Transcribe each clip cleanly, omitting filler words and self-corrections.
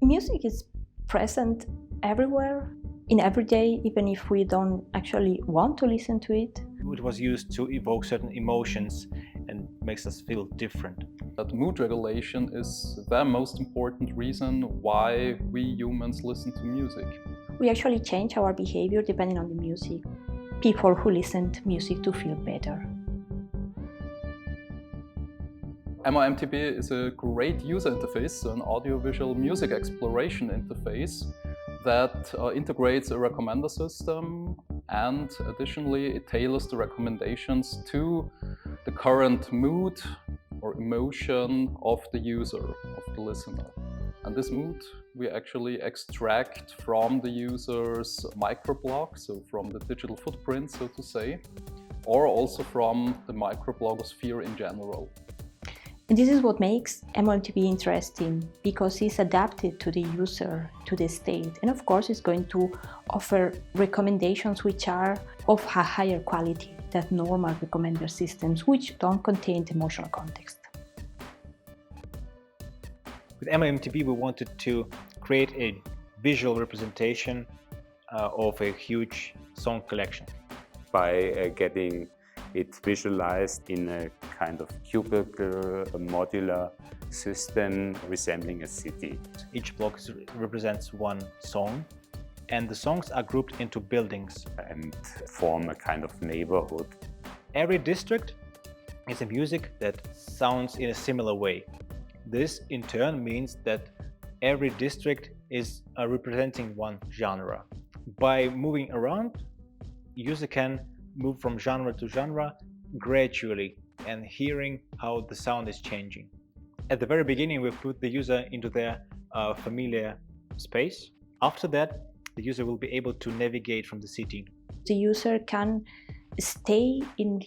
Music is present everywhere, in every day, even if we don't actually want to listen to it. It was used to evoke certain emotions and makes us feel different. That mood regulation is the most important reason why we humans listen to music. We actually change our behavior depending on the music. People who listen to music to feel better. EmoMTB is a great user interface, an audiovisual music exploration interface that integrates a recommender system, and additionally it tailors the recommendations to the current mood or emotion of the user, of the listener. And this mood we actually extract from the user's microblog, so from the digital footprint, so to say, or also from the microblogosphere in general. And this is what makes EmoMTB interesting, because it's adapted to the user, to the state, and of course it's going to offer recommendations which are of a higher quality than normal recommender systems, which don't contain emotional context. With EmoMTB we wanted to create a visual representation of a huge song collection. By getting it visualized in a kind of cubicle, a modular system resembling a city. Each block represents one song, and the songs are grouped into buildings and form a kind of neighborhood. Every district is a music that sounds in a similar way. This in turn means that every district is representing one genre. By moving around, user can move from genre to genre gradually and hearing how the sound is changing. At the very beginning, we put the user into their familiar space. After that, the user will be able to navigate from the city. The user can stay in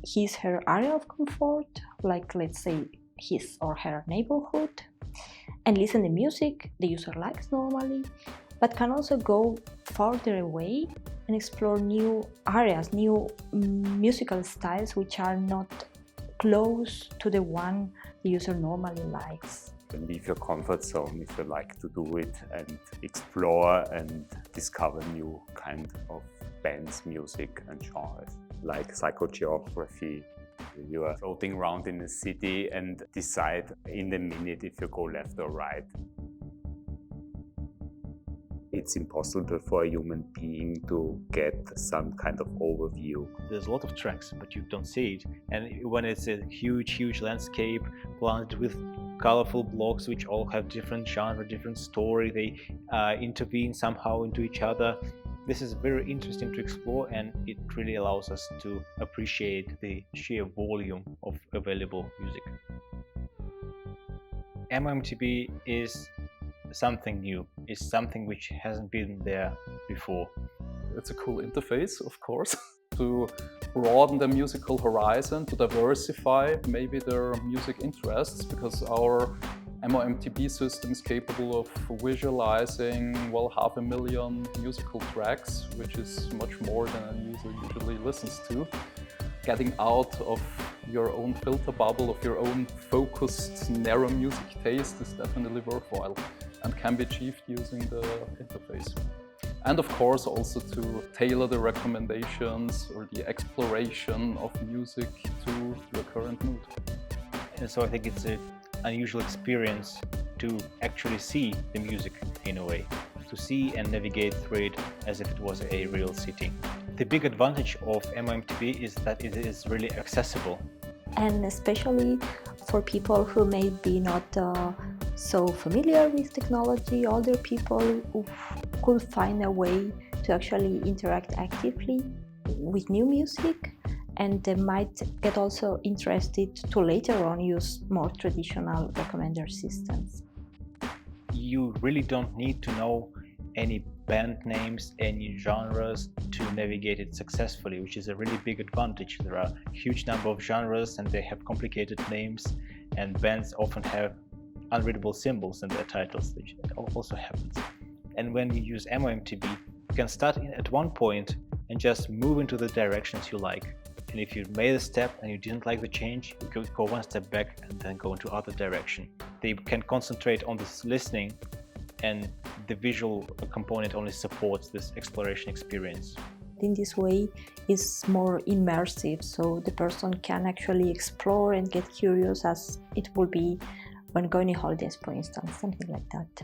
his/her area of comfort, like let's say his or her neighborhood, and listen to music the user likes normally, but can also go farther away and explore new areas, new musical styles which are not close to the one the user normally likes. And leave your comfort zone if you like to do it, and explore and discover new kind of bands, music and genres, like psychogeography. You are floating around in a city and decide in a minute if you go left or right. It's impossible for a human being to get some kind of overview. There's a lot of tracks, but you don't see it. And when it's a huge landscape planted with colorful blocks which all have different genre, different story, they intervene somehow into each other. This is very interesting to explore, and it really allows us to appreciate the sheer volume of available music. EmoMTB is something new, is something which hasn't been there before. It's a cool interface, of course, to broaden the musical horizon, to diversify maybe their music interests, because our EmoMTB system is capable of visualizing, well, 500,000 musical tracks, which is much more than a user usually listens to. Getting out of your own filter bubble, of your own focused, narrow music taste is definitely worthwhile and can be achieved using the interface. And of course also to tailor the recommendations or the exploration of music to your current mood. And so I think it's an unusual experience to actually see the music in a way, to see and navigate through it as if it was a real city. The big advantage of EmoMTB is that it is really accessible. And especially for people who may be not so familiar with technology, older people who could find a way to actually interact actively with new music, and they might get also interested to later on use more traditional recommender systems. You really don't need to know any band names, any genres to navigate it successfully, which is a really big advantage. There are a huge number of genres and they have complicated names, and bands often have unreadable symbols in their titles, which also happens. And when you use EmoMTB, you can start at one point and just move into the directions you like. And if you made a step and you didn't like the change, you could go one step back and then go into other direction. They can concentrate on this listening, and the visual component only supports this exploration experience. In this way, it's more immersive, so the person can actually explore and get curious as it will be when going on holidays, for instance, something like that.